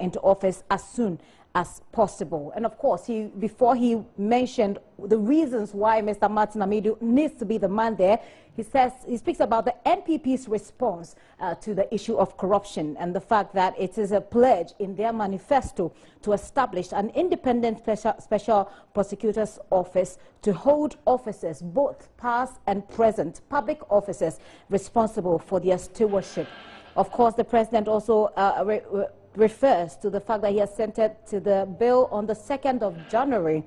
into office as soon as possible. And of course, before he mentioned the reasons why Mr. Martin Amidu needs to be the man there, he speaks about the NPP's response to the issue of corruption and the fact that it is a pledge in their manifesto to establish an independent special prosecutor's office to hold officers, both past and present, public officers responsible for their stewardship. Of course, the president also refers to the fact that he has sent it to the bill on the 2nd of January,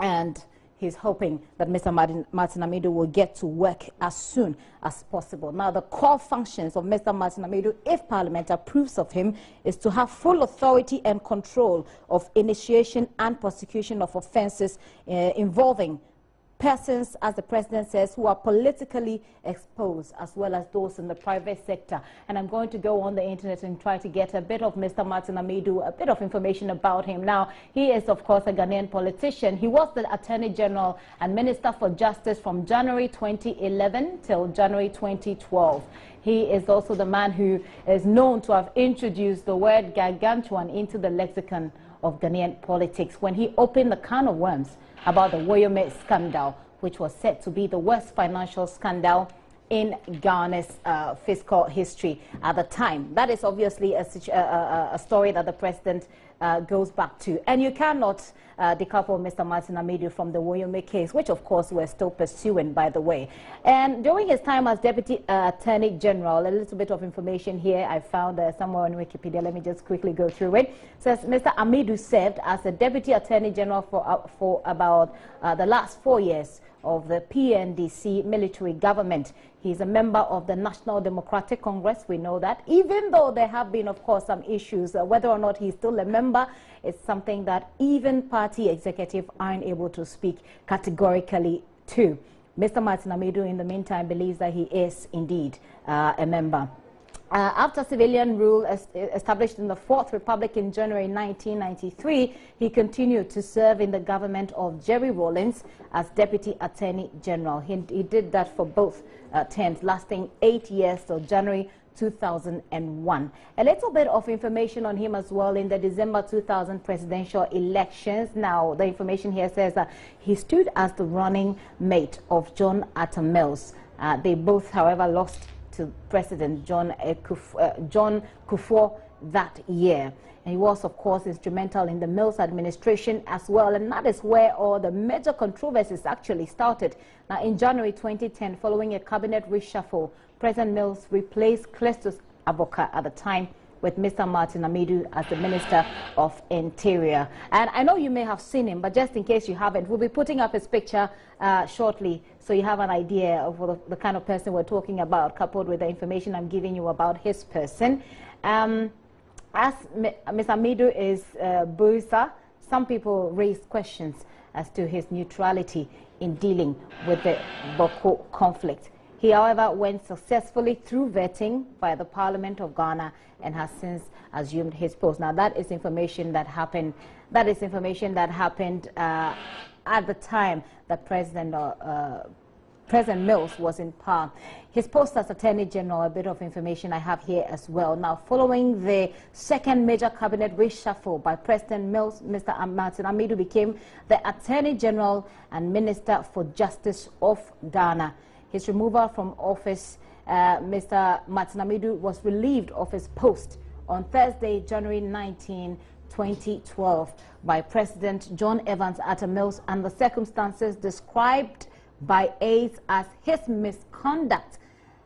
and he's hoping that Mr. Martin Amidu will get to work as soon as possible. Now, the core functions of Mr. Martin Amidu, if Parliament approves of him, is to have full authority and control of initiation and prosecution of offences involving persons, as the president says, who are politically exposed, as well as those in the private sector. And I'm going to go on the internet and try to get a bit of Mr. Martin Amidu, a bit of information about him. Now, he is, of course, a Ghanaian politician. He was the Attorney General and Minister for Justice from January 2011 till January 2012. He is also the man who is known to have introduced the word gargantuan into the lexicon of Ghanaian politics when he opened the can of worms about the Woyome scandal, which was said to be the worst financial scandal in Ghana's fiscal history at the time. That is obviously a story that the president goes back to. And you cannot decouple Mr. Martin Amidu from the Woyome case, which of course we're still pursuing, by the way. And during his time as Deputy Attorney General, a little bit of information here I found somewhere on Wikipedia. Let me just quickly go through it. It says Mr. Amidu served as the Deputy Attorney General for about the last 4 years of the PNDC military government. He's a member of the National Democratic Congress. We know that. Even though there have been, of course, some issues, whether or not he's still a member is something that even party executives aren't able to speak categorically to. Mr. Martin Amidu, in the meantime, believes that he is indeed a member. After civilian rule established in the Fourth Republic in January 1993, he continued to serve in the government of Jerry Rawlings as Deputy Attorney General. He did that for both terms, lasting 8 years till January 2001. A little bit of information on him as well in the December 2000 presidential elections. Now, the information here says that he stood as the running mate of John Atta Mills. They both, however, lost to President John Kufuor that year. And he was, of course, instrumental in the Mills administration as well. And that is where all the major controversies actually started. Now, in January 2010, following a cabinet reshuffle, President Mills replaced Cletus Aboka at the time with Mr. Martin Amidu as the Minister of Interior. And I know you may have seen him, but just in case you haven't, we'll be putting up his picture shortly so you have an idea of the kind of person we're talking about, coupled with the information I'm giving you about his person. As Mr. Amidu is Busa, some people raised questions as to his neutrality in dealing with the Boko conflict. He, however, went successfully through vetting by the Parliament of Ghana and has since assumed his post. Now, that is information that happened. That is information that happened at the time that President Mills was in power. His post as Attorney General, a bit of information I have here as well. Now, following the second major cabinet reshuffle by President Mills, Mr. Martin Amidu became the Attorney General and Minister for Justice of Ghana. His removal from office, Mr. Martin Amidu was relieved of his post on Thursday, January 19, 2012, by President John Evans Atta Mills, and the circumstances described by aides as his misconduct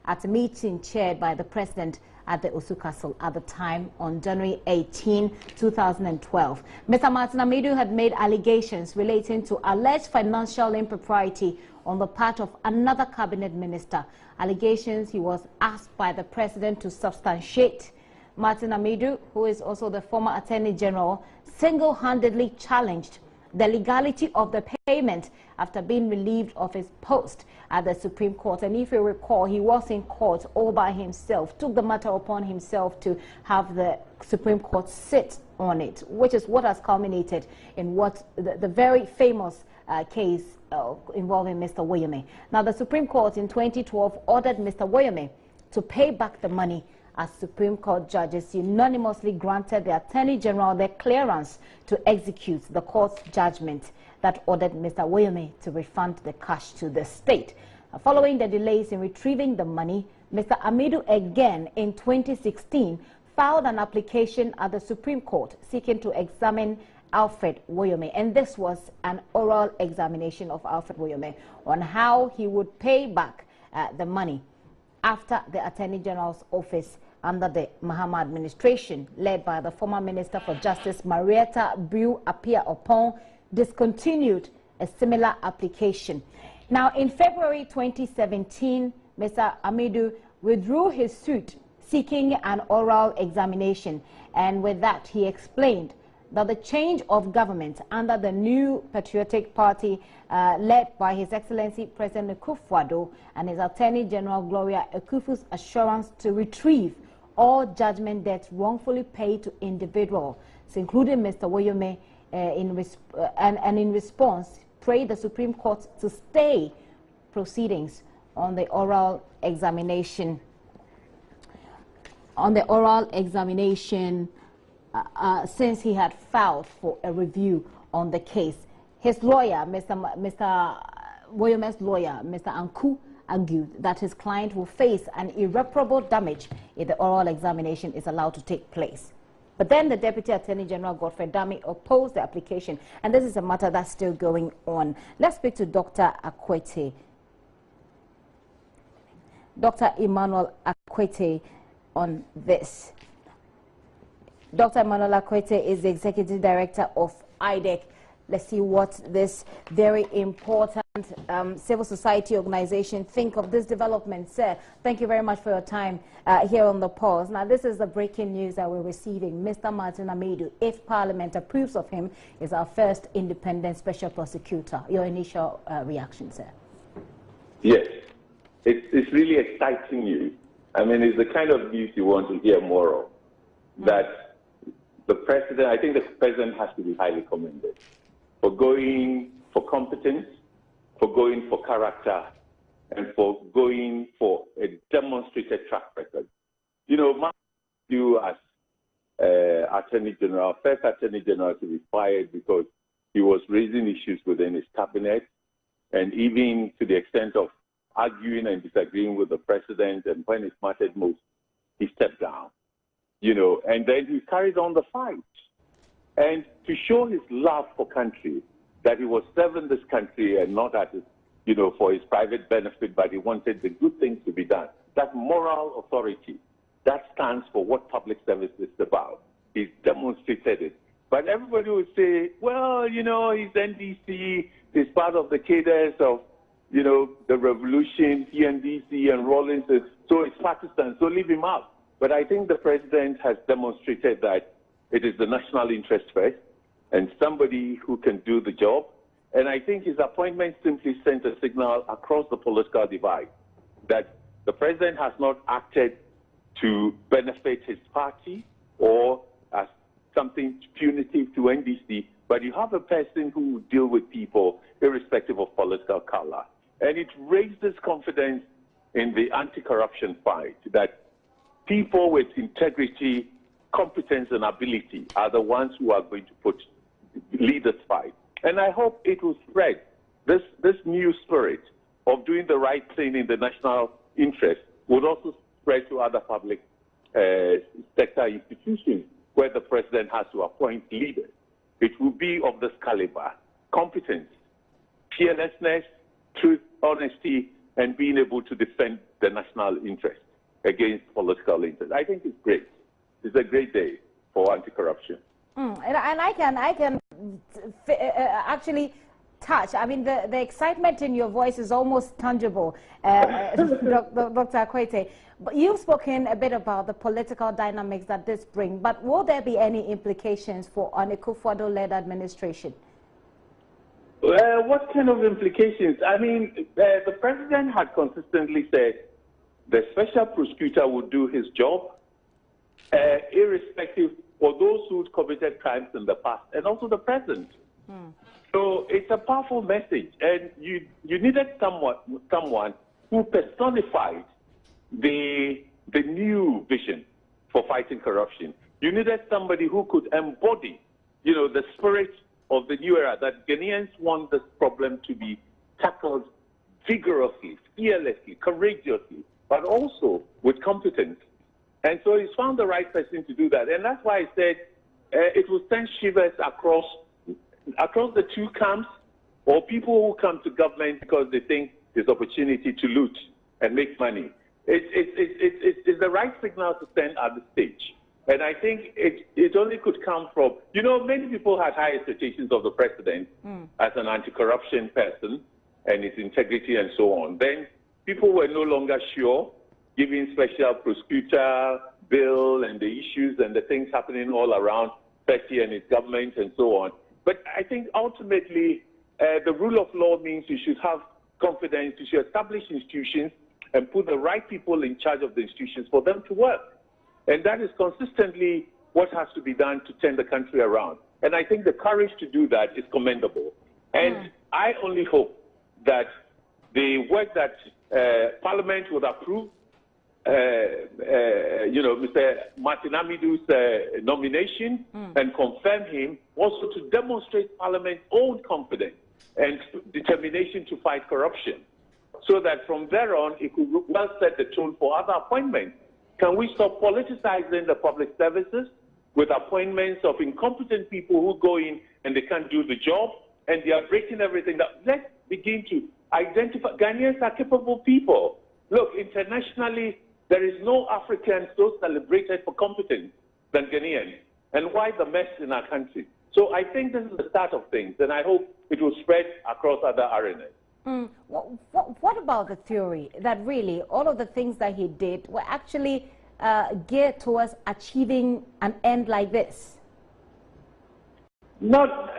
at a meeting chaired by the President at the Osu Castle at the time on January 18, 2012. Mr. Martin Amidu had made allegations relating to alleged financial impropriety on the part of another cabinet minister. Allegations he was asked by the President to substantiate. Martin Amidu, who is also the former Attorney General, single-handedly challenged the legality of the payment after being relieved of his post at the Supreme Court. And if you recall, he was in court all by himself, took the matter upon himself to have the Supreme Court sit on it, which is what has culminated in what the very famous case involving Mr. Woyome. Now, the Supreme Court in 2012 ordered Mr. Woyome to pay back the money as Supreme Court judges unanimously granted the Attorney General the clearance to execute the court's judgment that ordered Mr. Woyome to refund the cash to the state. Following the delays in retrieving the money, Mr. Amidu again in 2016 filed an application at the Supreme Court seeking to examine Alfred Woyome, and this was an oral examination of Alfred Woyome on how he would pay back the money after the Attorney General's office under the Mahama administration, led by the former Minister for Justice Marietta Brew Apia Opon, discontinued a similar application. Now, in February 2017, Mr. Amidu withdrew his suit seeking an oral examination, and with that he explained that the change of government under the new Patriotic Party led by His Excellency President Akufo-Addo and his Attorney General Gloria Ekufu's assurance to retrieve all judgment debts wrongfully paid to individuals, including Mr. Woyome, in response prayed the Supreme Court to stay proceedings on the oral examination. Since he had filed for a review on the case. His lawyer, Mr. Woyome's lawyer, Mr. Anku, argued that his client will face an irreparable damage if the oral examination is allowed to take place. But then the Deputy Attorney General, Godfrey Dami, opposed the application, and this is a matter that's still going on. Let's speak to Dr. Akwete. Dr. Emmanuel Akwete on this. Dr. Emmanuel Akwete is the Executive Director of IDEC. Let's see what this very important civil society organization think of this development. Sir, thank you very much for your time here on The Pulse. Now, this is the breaking news that we're receiving. Mr. Martin Amidu, if Parliament approves of him, is our first independent special prosecutor. Your initial reaction, sir? Yes, it's really exciting news. I mean, it's the kind of news you want to hear more of. That the president, I think the president has to be highly commended for going for competence, for going for character, and for going for a demonstrated track record. You know, you as Attorney General, first Attorney General to be fired because he was raising issues within his cabinet, and even to the extent of arguing and disagreeing with the president, and when it mattered most, he stepped down. You know, and then he carried on the fight. And to show his love for country, that he was serving this country and not at his, you know, for his private benefit, but he wanted the good things to be done. That moral authority, that stands for what public service is about. He's demonstrated it. But everybody would say, well, you know, he's NDC, he's part of the cadres of, you know, the revolution, PNDC and Rawlings, so it's partisan, so leave him out. But I think the president has demonstrated that it is the national interest first and somebody who can do the job. And I think his appointment simply sent a signal across the political divide that the president has not acted to benefit his party or as something punitive to NDC, but you have a person who will deal with people irrespective of political color. And it raises confidence in the anti-corruption fight that people with integrity, competence, and ability are the ones who are going to lead this fight. And I hope it will spread. This new spirit of doing the right thing in the national interest would also spread to other public sector institutions where the president has to appoint leaders. It will be of this caliber: competence, fearlessness, truth, honesty, and being able to defend the national interest against political interest. I think it's great. It's a great day for anti-corruption. And I can actually touch. I mean, the excitement in your voice is almost tangible, Dr. Akwete. But you've spoken a bit about the political dynamics that this brings, but will there be any implications for an Akufo-Addo-led administration? What kind of implications? I mean, the president had consistently said the special prosecutor would do his job, irrespective of those who committed crimes in the past, and also the present. So it's a powerful message, and you needed someone who personified the new vision for fighting corruption. You needed somebody who could embody, the spirit of the new era, that Ghanaians want this problem to be tackled vigorously, fearlessly, courageously, but also with competence. And so he's found the right person to do that. And that's why I said it will send shivers across the two camps, or people who come to government because they think there's opportunity to loot and make money. It's the right signal to send at the stage. And I think it only could come from, many people had high expectations of the president as an anti-corruption person and his integrity and so on. Then people were no longer sure, given special prosecutor bill and the issues and the things happening all around Petty and his government and so on. But I think ultimately the rule of law means you should have confidence, you should establish institutions and put the right people in charge of the institutions for them to work. And that is consistently what has to be done to turn the country around. And I think the courage to do that is commendable. And I only hope that the work that Parliament would approve, Mr. Martin Amidu's nomination and confirm him, also to demonstrate Parliament's own confidence and determination to fight corruption, so that from there on it could well set the tone for other appointments. Can we stop politicizing the public services with appointments of incompetent people who go in and they can't do the job and they are breaking everything down? Let's begin to identify. Ghanaians are capable people. Look, internationally, there is no African so celebrated for competence than Ghanaians. And why the mess in our country? So I think this is the start of things, and I hope it will spread across other arenas. What about the theory that really all of the things that he did were actually geared towards achieving an end like this? Not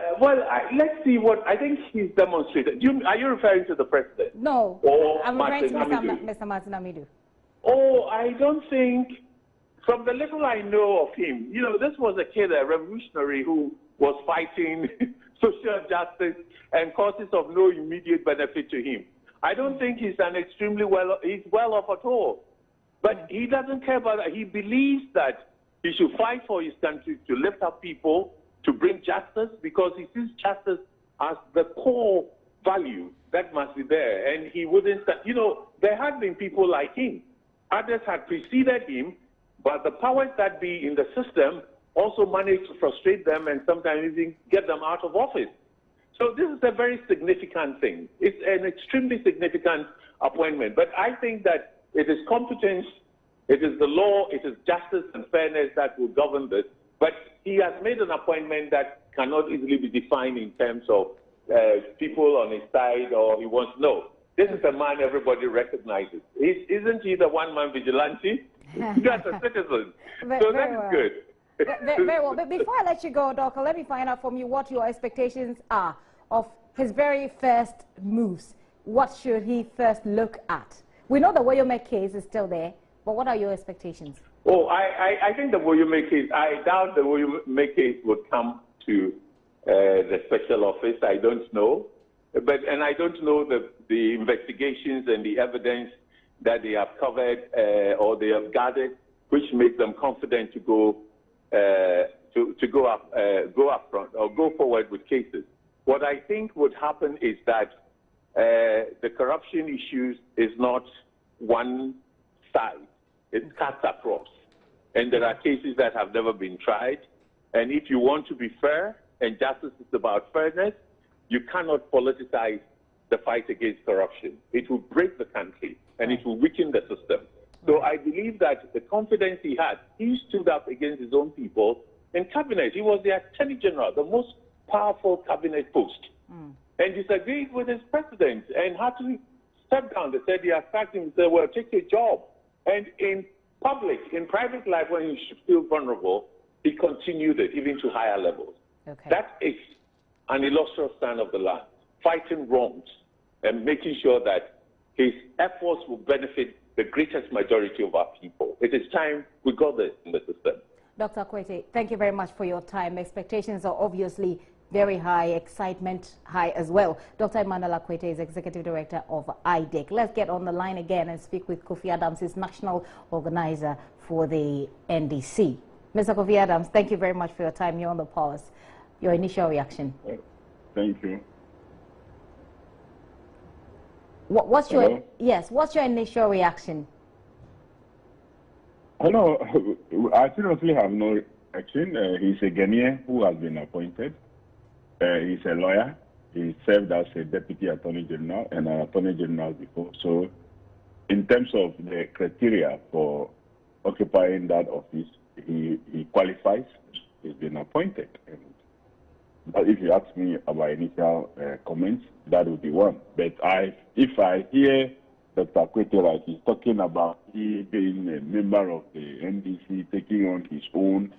let's see what I think he's demonstrated. Are you referring to the president? No, or I'm referring to Amidu? Mr. Martin Amidu. Oh, I don't think, from the little I know of him, this was a kid, a revolutionary who was fighting social justice and causes of no immediate benefit to him. I don't think he's he's well off at all. But he doesn't care about that. He believes that he should fight for his country, to lift up people, to bring justice, because he sees justice as the core value that must be there. And he wouldn't, there had been people like him. Others had preceded him, but the powers that be in the system also managed to frustrate them and sometimes even get them out of office. So this is a very significant thing. It's an extremely significant appointment. But I think that it is competence, it is the law, it is justice and fairness that will govern this. But he has made an appointment that cannot easily be defined in terms of people on his side, or he wants no. This is a man everybody recognizes. Isn't he the one-man vigilante? That's a citizen. So that is good. Very well. But before I let you go, Doctor, let me find out from you what your expectations are of his very first moves. What should he first look at? We know the Woyome case is still there, but what are your expectations? Oh, I think the Woyome case, I doubt the Woyome case would come to the special office. I don't know. And I don't know the investigations and the evidence that they have covered or they have gathered, which make them confident to go up front or go forward with cases. What I think would happen is that the corruption issues is not one side; it's cuts across, and there are cases that have never been tried. And if you want to be fair, and justice is about fairness, you cannot politicize the fight against corruption. It will break the country and it will weaken the system. So I believe that the confidence he had, he stood up against his own people in cabinet. He was the Attorney General, the most powerful cabinet post, and disagreed with his president and had to step down. They said he attacked him and said, well, take your job. And in public, in private life, when he should feel vulnerable, he continued it even to higher levels. Okay. That is an illustrious son of the land, fighting wrongs and making sure that his efforts will benefit the greatest majority of our people. It is time we got this in the system. Dr. Akwete, thank you very much for your time. Expectations are obviously very high, excitement high as well. Dr. Emmanuel Akwete is Executive Director of IDEC. Let's get on the line again and speak with Kofi Adams, his national organizer for the NDC. Mr. Kofi Adams, thank you very much for your time. You're on the pause. Your initial reaction. Thank you. What's your initial reaction? Hello. I seriously have no reaction. He's a Ghanaian who has been appointed. He's a lawyer. He served as a deputy attorney general and an attorney general before. So, in terms of the criteria for occupying that office, he qualifies. He's been appointed. But if you ask me about initial comments, that would be one. But if I hear Dr. Akwete right, he's talking about he being a member of the NDC, taking on his own.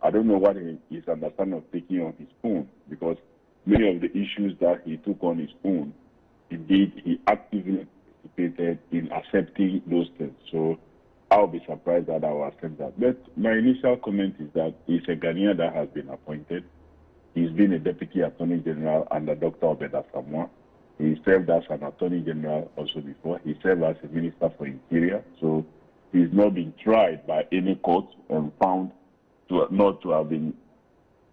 I don't know what his understanding of taking on his own, because many of the issues that he took on his own, indeed, he actively participated in accepting those things. So I'll be surprised that I will accept that. But my initial comment is that he's a Ghanaian that has been appointed. He's been a deputy attorney general under Dr. Obeda Samoa. He served as an attorney general also before. He served as a minister for interior. So he's not been tried by any court and found not to have been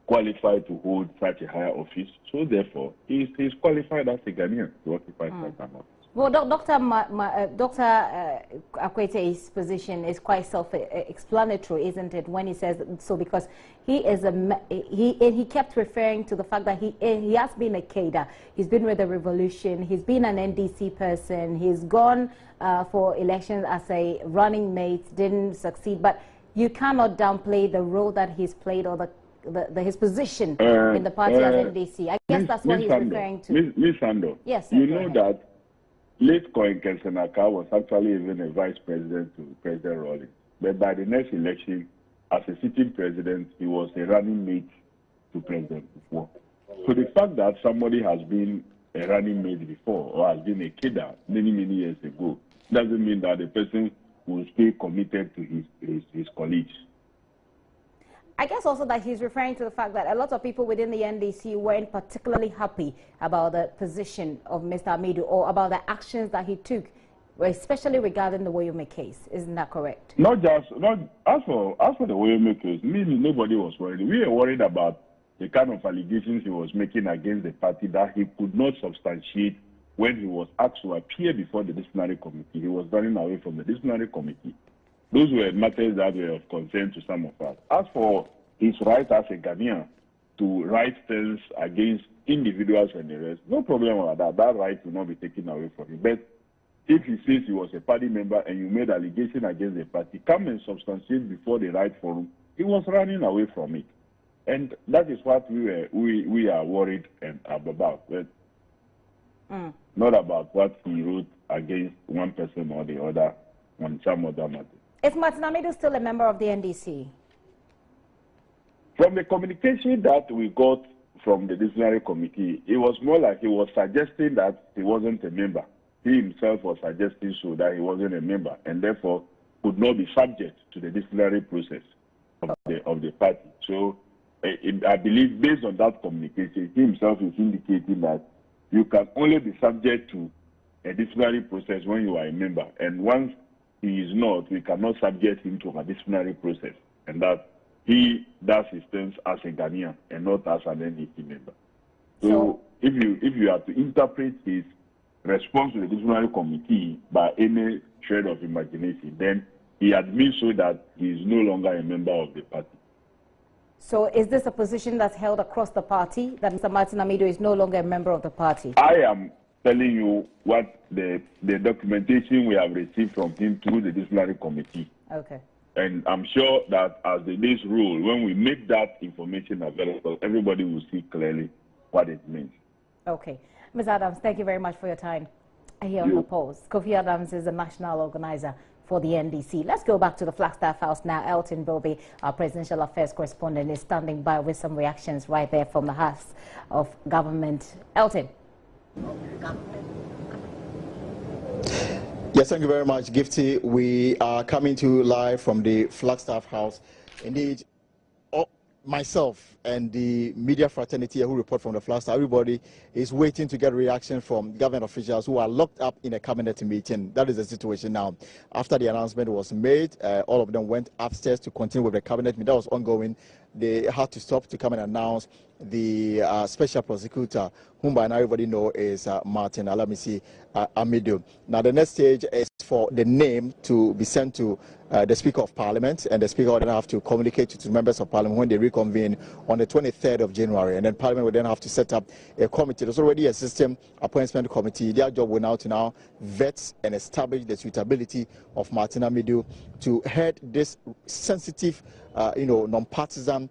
qualified to hold such a higher office. So therefore, he's qualified as a Ghanaian to occupy such an office. Well, Dr. Akwete's position is quite self-explanatory, isn't it, when he says so? Because he kept referring to the fact that he has been a cadre. He's been with the revolution. He's been an NDC person. He's gone for elections as a running mate, didn't succeed. But you cannot downplay the role that he's played or his position in the party as NDC. I guess that's what he's referring to. Ms. Sando, yes, you know that late Koin Kelsenaka was actually even a vice president to President Rawlings. But by the next election, as a sitting president, he was a running mate to President before. So the fact that somebody has been a running mate before or has been a kidder many years ago doesn't mean that the person will stay committed to his colleagues. I guess also that he's referring to the fact that a lot of people within the NDC weren't particularly happy about the position of Mr. Amidu or about the actions that he took, especially regarding the Woyome case. Isn't that correct? As for the Woyome case, nobody was worried. We were worried about the kind of allegations he was making against the party that he could not substantiate when he was asked to appear before the disciplinary committee. He was running away from the disciplinary committee. Those were matters that were of concern to some of us. As for his right as a Ghanaian to write things against individuals and the rest, no problem about that. That right will not be taken away from him. But if he says he was a party member and you made allegation against the party, come and substantiate before the right forum. He was running away from it. And that is what we are worried about. But not about what he wrote against one person or the other on some other matter. Is Martin Amidu still a member of the NDC? From the communication that we got from the disciplinary committee, it was more like he was suggesting that he wasn't a member. He himself was suggesting so that he wasn't a member and therefore could not be subject to the disciplinary process of the party. So I believe based on that communication, he himself is indicating that you can only be subject to a disciplinary process when you are a member. And once he is not, we cannot subject him to a disciplinary process, and that he does his things as a Ghanaian and not as an NDC member. So if you have to interpret his response to the disciplinary committee by any shred of imagination, then he admits so that he is no longer a member of the party. So is this a position that's held across the party, that Mr. Martin Amidu is no longer a member of the party? I am telling you what the documentation we have received from him through the disciplinary committee. Okay. And I'm sure that as the days roll, when we make that information available, everybody will see clearly what it means. Okay. Ms. Adams, thank you very much for your time here on the polls. Kofi Adams is the national organizer for the NDC. Let's go back to the Flagstaff House now. Elton Bilby, our presidential affairs correspondent, is standing by with some reactions right there from the House of Government. Elton. Yes, thank you very much, Gifty. We are coming to you live from the Flagstaff House. Indeed, myself and the media fraternity who report from the Flagstaff, everybody is waiting to get reaction from government officials who are locked up in a cabinet meeting. That is the situation now. After the announcement was made, all of them went upstairs to continue with the cabinet meeting. That was ongoing. They had to stop to come and announce the special prosecutor, whom by now everybody know is Martin Amidu. Now the next stage is for the name to be sent to the Speaker of Parliament, and the Speaker will then have to communicate to members of Parliament when they reconvene on the 23rd of January, and then Parliament will then have to set up a committee. There's already a system appointment committee. Their job will now vet and establish the suitability of Martin Amidu to head this sensitive, non-partisan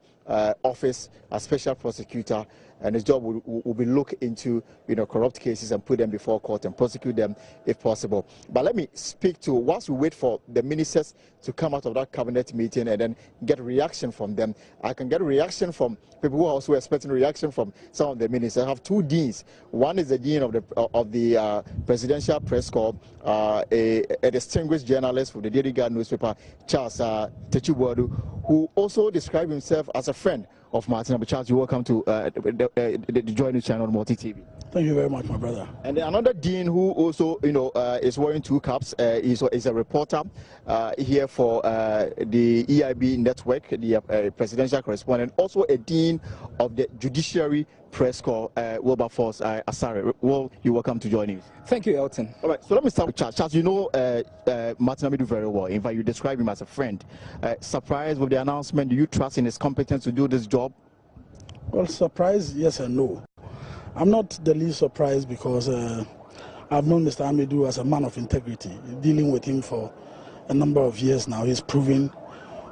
office as special prosecutor, and his job will be look into corrupt cases and put them before court and prosecute them if possible. But let me speak to, whilst we wait for the ministers to come out of that cabinet meeting and then get reaction from them, I can get a reaction from people who are also expecting a reaction from some of the ministers. I have two deans. One is the dean of the Presidential Press Corps, a distinguished journalist for the Daily Guard newspaper, Charles Techibuadu, who also described himself as a friend of Martin Amidu. Charles, you're welcome to the Joy News channel on Multi TV. Thank you very much, my brother. And then another dean who also, is wearing two caps, is a reporter here for the EIB network, the presidential correspondent, also a dean of the Judiciary Press Corps, Wilberforce Asare. Well, you're welcome to join us. Thank you, Elton. All right, so let me start with Charles. Charles, you know Martin Amidu very well. In fact, you describe him as a friend. Surprised with the announcement? Do you trust in his competence to do this job? Well, surprised, yes and no. I'm not the least surprised because I've known Mr. Amidu as a man of integrity. Dealing with him for a number of years now, he's proven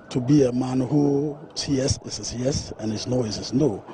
to be a man who yes is his yes and his no is his no.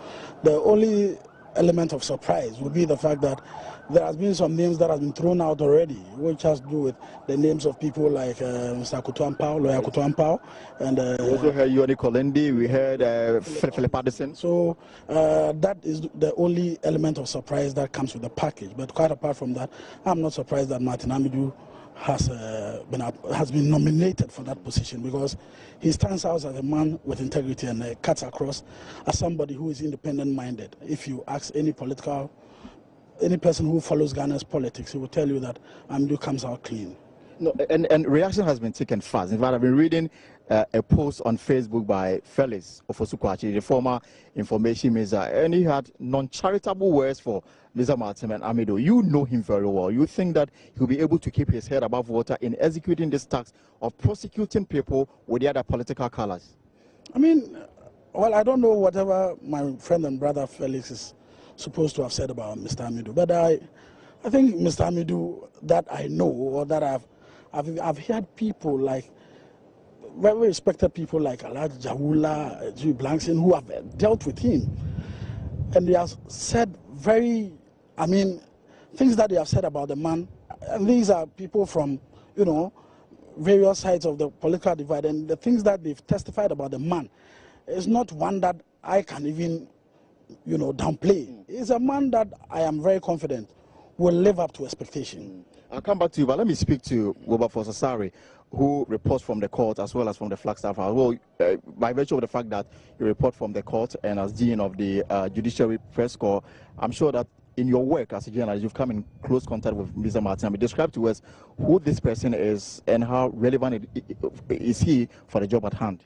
The only element of surprise would be the fact that there has been some names that have been thrown out already, which has to do with the names of people like Mr. Kutuampao, lawyer Kutuampao, and we also heard Yoni Kolendi, we heard Philip Addison. So that is the only element of surprise that comes with the package. But quite apart from that, I'm not surprised that Martin Amidu has been nominated for that position, because he stands out as a man with integrity and cuts across as somebody who is independent-minded. If you ask any person who follows Ghana's politics, he will tell you that Amidu comes out clean. No, and reaction has been taken fast. In fact, I've been reading a post on Facebook by Felix Ofosukwachi, the former information minister, and he had non-charitable words for Mr. Martin Amidu. You know him very well. You think that he'll be able to keep his head above water in executing this task of prosecuting people with the other political colors? I mean, well, I don't know whatever my friend and brother Felix is supposed to have said about Mr. Amidu, but I think Mr. Amidu that I know, or that I've heard people like very respected people like Alaj Jawula, G. Blankson, who have dealt with him, and they have said things that they have said about the man, and these are people from, various sides of the political divide, and the things that they've testified about the man is not one that I can even, downplay. He's a man that I am very confident will live up to expectation. I'll come back to you, but let me speak to Wilberforce Asare, who reports from the court as well as from the Flagstaff House. Well, by virtue of the fact that you report from the court and as dean of the Judiciary Press Corps, I'm sure that in your work as a journalist, you've come in close contact with Mr. Martin Amidu. Describe to us who this person is and how relevant is he for the job at hand.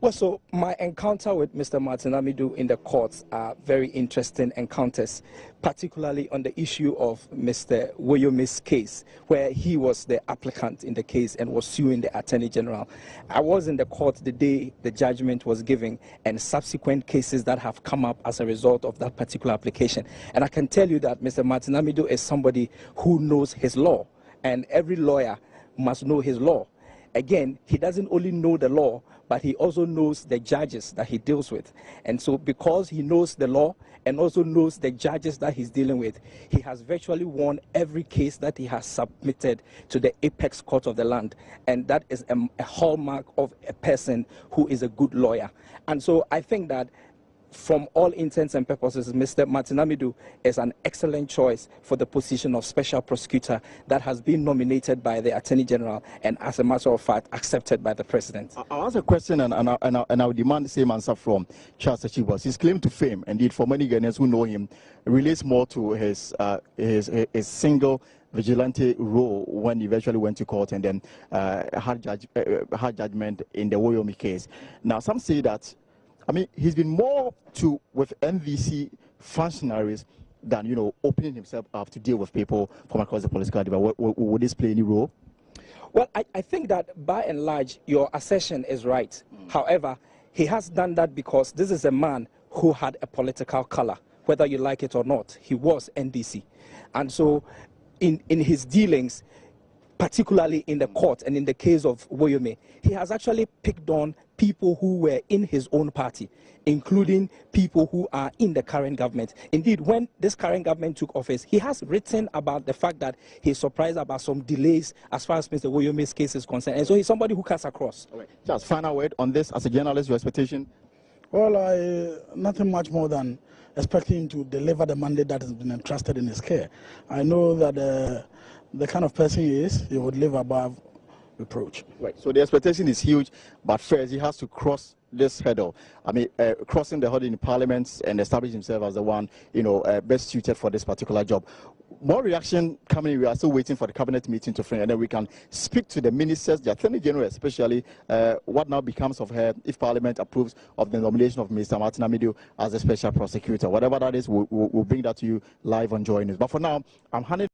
Well, so my encounter with Mr. Martin Amidu in the courts are very interesting encounters, particularly on the issue of Mr. Woyomi's case, where he was the applicant in the case and was suing the Attorney General. I was in the court the day the judgment was given and subsequent cases that have come up as a result of that particular application. And I can tell you that Mr. Martin Amidu is somebody who knows his law, and every lawyer must know his law. Again, he doesn't only know the law, but he also knows the judges that he deals with. And so because he knows the law and also knows the judges that he's dealing with, he has virtually won every case that he has submitted to the apex court of the land. And that is a hallmark of a person who is a good lawyer. And so I think that from all intents and purposes, Mr. Martin Amidu is an excellent choice for the position of Special Prosecutor that has been nominated by the Attorney General and, as a matter of fact, accepted by the President. I'll ask a question and I'll demand the same answer from Charles Achibas. His claim to fame, indeed, for many Ghanaians who know him, relates more to his single vigilante role when he eventually went to court and then had judgment in the Woyomi case. Now, some say that, I mean, he's been more with NVC functionaries than, you know, opening himself up to deal with people from across the political divide. Would this play any role? Well, I think that by and large, your assertion is right. However, he has done that because this is a man who had a political color, whether you like it or not. He was NDC. And so in his dealings, particularly in the court and in the case of Woyomi, he has actually picked on people who were in his own party, including people who are in the current government. Indeed, when this current government took office, he has written about the fact that he's surprised about some delays as far as Mr. Woyomi's case is concerned. And so he's somebody who cuts across. Okay. Just final word on this as a journalist, your expectation? Well, nothing much more than expecting him to deliver the mandate that has been entrusted in his care. I know that the kind of person he is, he would live above reproach. Right. So the expectation is huge, but first he has to cross this hurdle. I mean, crossing the hurdle in Parliament and establish himself as the one, you know, best suited for this particular job. More reaction coming. We are still waiting for the cabinet meeting to frame, and then we can speak to the ministers, the Attorney General especially, what now becomes of her if Parliament approves of the nomination of Mr. Martin Amidu as a special prosecutor. Whatever that is, we'll bring that to you live on Joy News. But for now, I'm handing